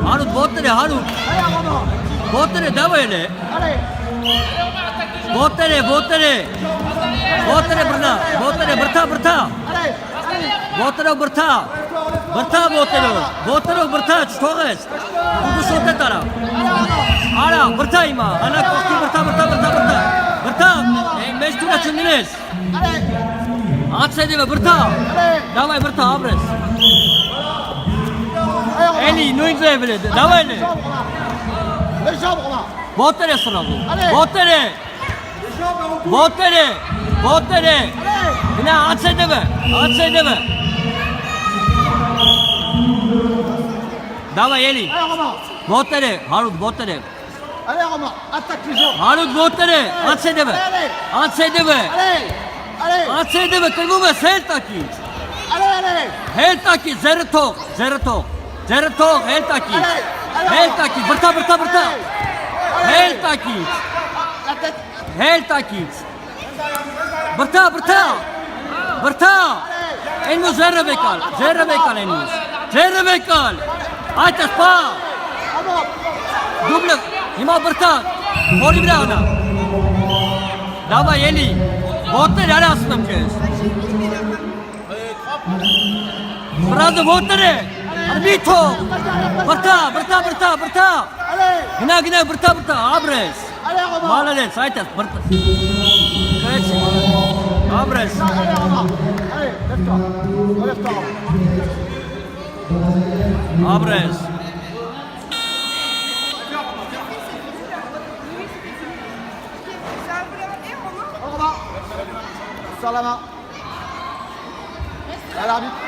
Harut Botere, Harut. Botere, давай ли? Botere, Botere. Botere, Brna. Botere, Brta, Brta. Botere, Brta. Brta, Botere. Botere, Brta, çtoğes. Bu sote tara. Ara, Brta ima. Ana kosti Brta, Brta, Brta, Brta. Brta, meştuna çındınız. Atsaydı ve Brta. Давай, Brta, abres. Eli, nu izleyebile. Давай li. Botere sıralı. Botere. Botere. Botere. Yine atsaydı be. Atsaydı be. Давай, Eli. Botere. Harut, Botere. Harut, Botere. Atsaydı be. Atsaydı be. Atsaydı be. Kırmızı be. Sel takip. Hel takip. Zerre tok. Zerre tok. Zerre tok. Hel takip. Hel takip. Brta, Brta, Brta. Hel takip. Hel takip. Brta, Brta. Brta. Ennu zerre bekal. Zerre bekal ennu. Zerre bekal. Aytas pa. Duble. Hima Brta. Hori brada. Давай, Eli. Botere arasınım kes. Brada Botere. Arbito. Brta, Brta, Brta, Brta. Gina, gina, Brta, Brta. Abres. Молодец, Aytas. Brta. Kreći. Abres. Abres. Salama. Al arbitre.